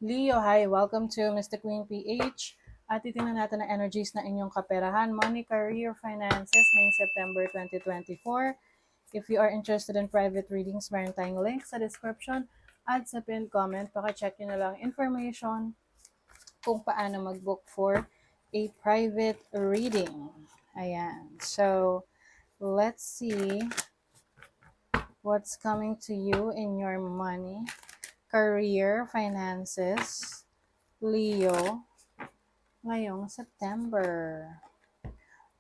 Leo, hi! Welcome to Mr. Queen PH. At titingnan natin ang energies na inyong kaperahan, money, career, finances ngayong September 2024. If you are interested in private readings, meron tayong link sa description at sa pinned comment. Paka-check nyo na lang information kung paano mag-book for a private reading. Ayan. So, let's see what's coming to you in your money, career, finances, Leo, ngayong September.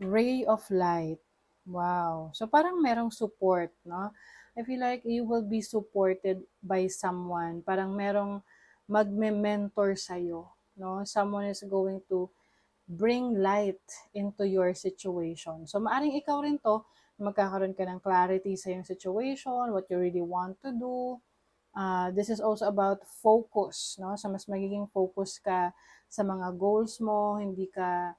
Ray of light. Wow. So parang merong support, no? I feel like you will be supported by someone. Parang merong magme-mentor sa'yo, no? Someone is going to bring light into your situation. So maaring ikaw rin to, magkakaroon ka ng clarity sa yung situation, what you really want to do. This is also about focus, no? So mas magiging focus ka sa mga goals mo, hindi ka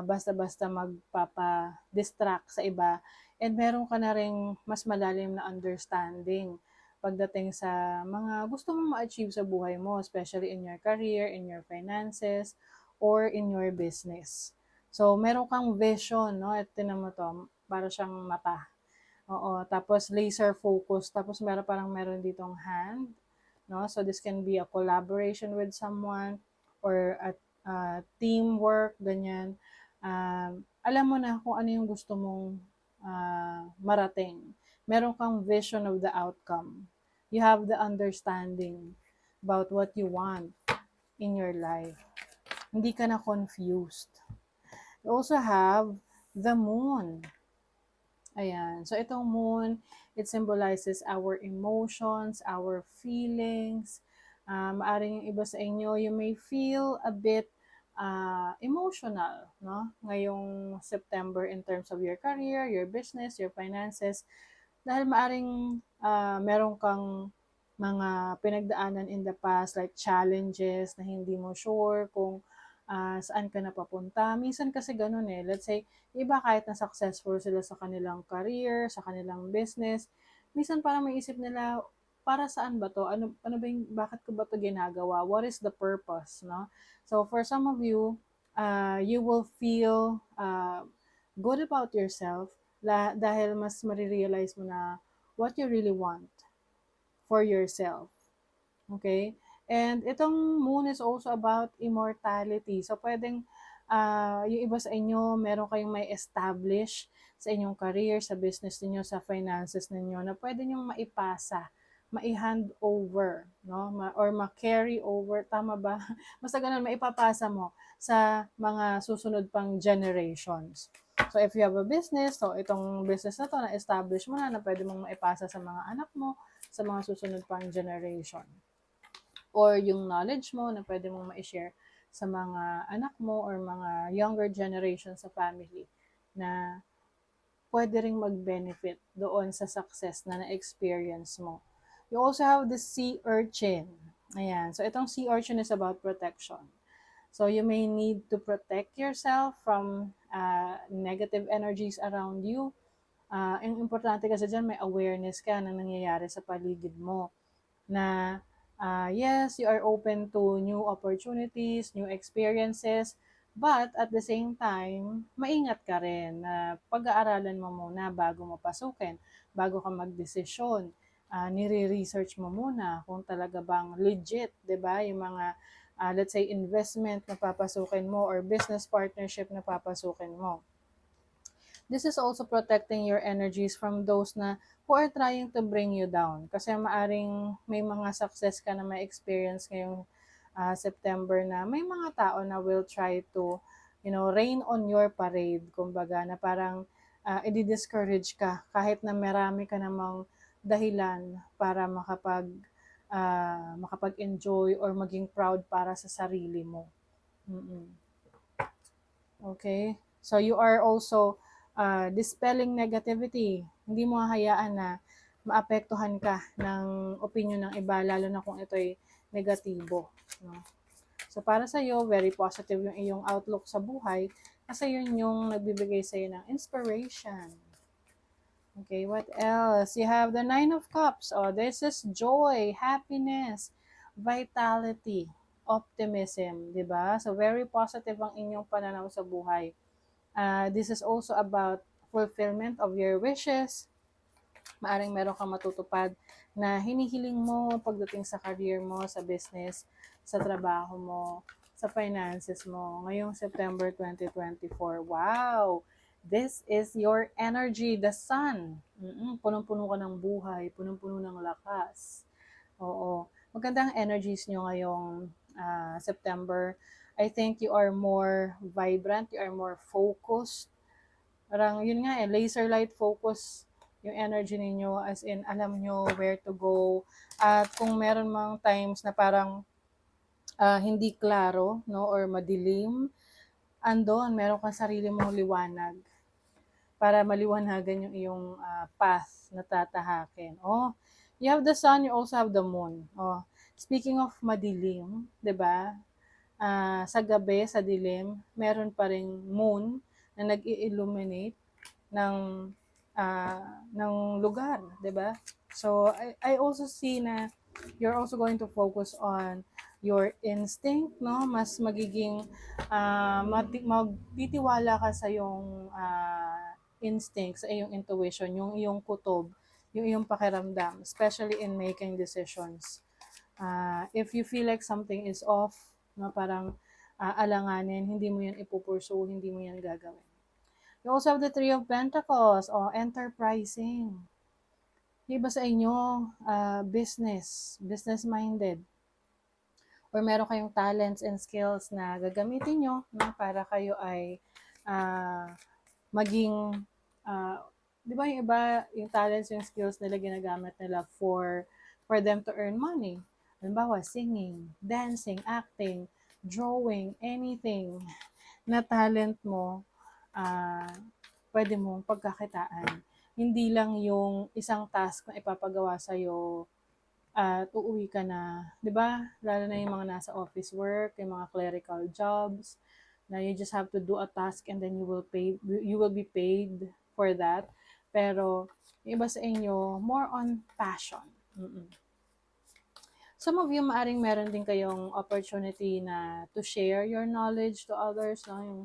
basta-basta magpapa-distract sa iba. And meron ka na ring mas malalim na understanding pagdating sa mga gusto mong ma-achieve sa buhay mo, especially in your career, in your finances, or in your business. So, meron kang vision, no? At tinan mo to, para siyang mata. Oo, tapos laser focus, tapos meron ditong hand, no? So this can be a collaboration with someone or teamwork, ganyan. Alam mo na kung ano yung gusto mong marating. Meron kang vision of the outcome. You have the understanding about what you want in your life. Hindi ka na confused. You also have the moon. Ayan. So, itong moon, it symbolizes our emotions, our feelings. Maaring yung iba sa inyo, you may feel a bit emotional, no? Ngayong September in terms of your career, your business, your finances. Dahil maaring meron kang mga pinagdaanan in the past, like challenges na hindi mo sure kung saan ka na papunta. Minsan kasi ganun eh. Let's say, iba kahit na successful sila sa kanilang career, sa kanilang business, minsan parang may isip nila, para saan ba to? Ano ba yung, bakit ko ba to ginagawa? What is the purpose, no? So for some of you, you will feel good about yourself dahil mas marirealize mo na what you really want for yourself. Okay? And itong moon is also about immortality. So, pwedeng yung iba sa inyo, meron kayong may establish sa inyong career, sa business niyo, sa finances ninyo, na pwede nyong maipasa, mai-hand over, no? Or ma-carry over, tama ba? Basta ganun, maipapasa mo sa mga susunod pang generations. So, if you have a business, so itong business na to, na-establish mo na pwede mong maipasa sa mga anak mo, sa mga susunod pang generation, or yung knowledge mo na pwede mong ma-share sa mga anak mo or mga younger generation sa family na pwede ring mag-benefit doon sa success na na-experience mo. You also have the sea urchin. Ayan. So, itong sea urchin is about protection. So, you may need to protect yourself from negative energies around you. Ang importante kasi dyan, may awareness ka na nangyayari sa paligid mo, na yes, you are open to new opportunities, new experiences, but at the same time, maingat ka rin na pag-aaralan mo muna bago mo pasukin, bago ka magdesisyon. Nire-research mo muna kung talaga bang legit, 'di ba? Yung mga let's say investment na papasukin mo or business partnership na papasukin mo. This is also protecting your energies from those na who are trying to bring you down. Kasi maaring may mga success ka na may experience ngayong September, na may mga tao na will try to, rain on your parade. Kumbaga, na parang i-discourage ka kahit na marami ka namang dahilan para makapag-enjoy or maging proud para sa sarili mo. Mm-mm. Okay? So you are also dispelling negativity. Hindi mo hahayaan na maapektuhan ka ng opinion ng iba, lalo na kung ito'y negatibo. No? So para sa iyo, very positive yung iyong outlook sa buhay kasi yun yung nagbibigay sa iyo ng inspiration. Okay, what else? You have the Nine of Cups. Oh, this is joy, happiness, vitality. optimism, di ba? So, very positive ang inyong pananaw sa buhay. This is also about fulfillment of your wishes. Maaring meron kang matutupad na hinihiling mo pagdating sa career mo, sa business, sa trabaho mo, sa finances mo. Ngayong September 2024, wow! This is your energy, the sun. Punong-puno ka ng buhay, punong-puno ng lakas. Oo. Magandang energies nyo ngayong September. I think you are more vibrant, you are more focused. Parang yun nga laser light focus yung energy ninyo, as in alam nyo where to go. At kung meron mang times na parang hindi klaro, no, or madilim, andon, meron kang sarili mong liwanag para maliwanagan yung iyong path na tatahakin. Oh, you have the sun, you also have the moon. Oh, speaking of madilim, 'di ba? Sa gabi, sa dilim, meron pa ring moon na nag-i-illuminate ng lugar, 'di ba? So I also see na you're also going to focus on your instinct, no? Mas magiging magtitiwala ka sa yung instinct, sa iyong intuition, yung iyong kutob, yung iyong pakiramdam, especially in making decisions. If you feel like something is off, no, parang alanganin, hindi mo yan ipupursue, hindi mo yan gagawin. You also have the Three of Pentacles, enterprising. Yung iba sa inyo, business-minded. Or meron kayong talents and skills na gagamitin nyo, no, para kayo ay maging, di ba yung iba, yung talents, yung skills nila ginagamit nila for them to earn money. Halimbawa, singing, dancing, acting, drawing, anything na talent mo, pwede mong pagkakitaan. Hindi lang yung isang task na ipapagawa sa'yo at uuwi ka na. 'Di ba? Lalo na yung mga nasa office work, yung mga clerical jobs, na you just have to do a task and then you will be paid for that. Pero yung iba sa inyo, more on passion. Some of you, maaring meron din kayong opportunity na to share your knowledge to others, no? Yung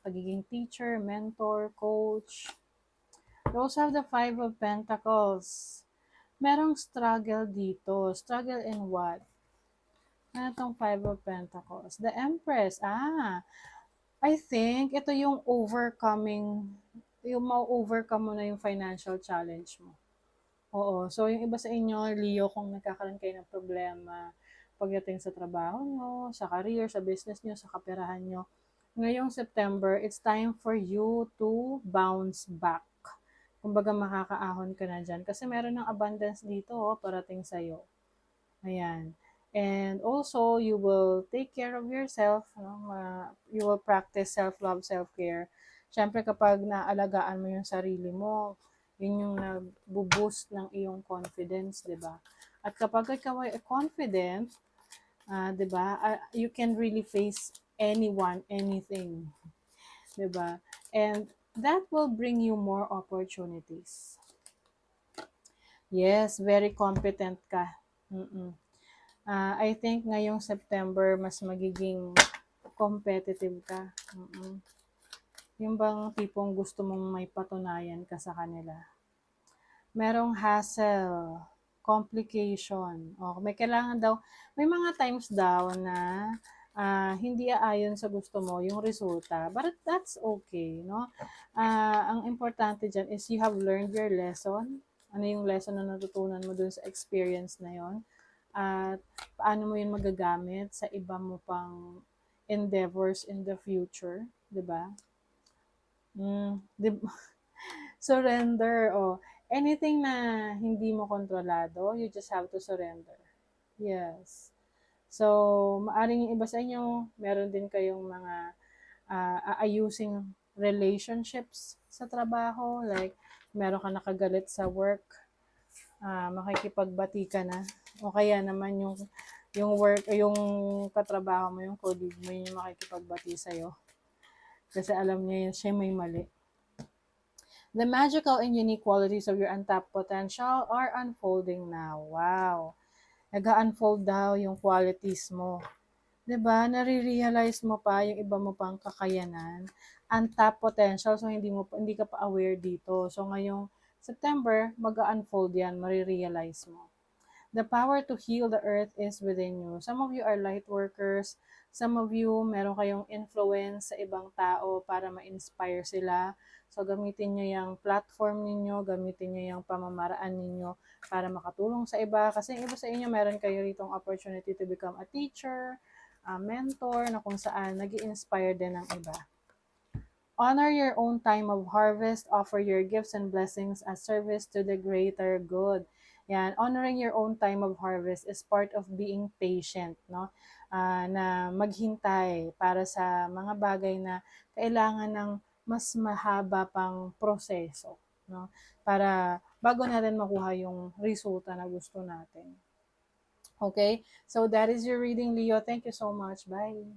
pagiging teacher, mentor, coach. You also have the Five of Pentacles. Merong struggle dito. Struggle in what? Ano tong Five of Pentacles? The Empress. I think ito yung overcoming, yung ma-overcome mo na yung financial challenge mo. Oo. So, yung iba sa inyo, Leo, kung nagkakaroon kayo ng problema pagdating sa trabaho nyo, sa career, sa business nyo, sa kaperahan nyo, ngayong September, it's time for you to bounce back. Kumbaga, makakaahon ka na dyan. Kasi meron ng abundance dito, parating sa'yo. Ayan. And also, you will take care of yourself. No? You will practice self-love, self-care. Siyempre, kapag naalagaan mo yung sarili mo, yun yung nag-boost ng iyong confidence, di ba? At kapag ikaw ay confident, di ba, you can really face anyone, anything. Di ba? And that will bring you more opportunities. Yes, very competent ka. I think ngayong September, mas magiging competitive ka. Yung bang tipong gusto mong may patunayan ka sa kanila. Merong hassle, complication. May kailangan daw, may mga times daw na hindi aayon sa gusto mo yung resulta. But that's okay, no? Ang importante dyan is you have learned your lesson. Ano yung lesson na natutunan mo dun sa experience na yon, at paano mo yun magagamit sa iba mo pang endeavors in the future, 'di ba? Surrender, anything na hindi mo kontrolado, you just have to surrender. Yes. So, maaring yung iba sa inyo, meron din kayong mga aayusing relationships sa trabaho, like meron ka nakagalit sa work, makikipagbati ka na, o kaya naman yung work, yung katrabaho mo, yung colleague mo, yung makikipagbati sa'yo. Kasi alam niya yun, siya may mali. The magical and unique qualities of your untapped potential are unfolding now. Wow. Nag-unfold daw yung qualities mo. 'Di ba, nare-realize mo pa yung iba mo pang kakayanan, untapped potential, so hindi ka pa aware dito. So ngayong September, mag-a-unfold 'yan, mare-realize mo. The power to heal the earth is within you. Some of you are light workers, some of you meron kayong influence sa ibang tao para ma-inspire sila. So gamitin niyo yung platform ninyo, gamitin niyo yung pamamaraan ninyo para makatulong sa iba. Kasi yung iba sa inyo, meron kayo ditong opportunity to become a teacher, a mentor, na kung saan nag inspire din ng iba. Honor your own time of harvest, offer your gifts and blessings as service to the greater good. Yan, honoring your own time of harvest is part of being patient, no? Na maghintay para sa mga bagay na kailangan ng mas mahaba pang proseso, no? Para bago natin makuha yung resulta na gusto natin. Okay? So that is your reading, Leo. Thank you so much. Bye.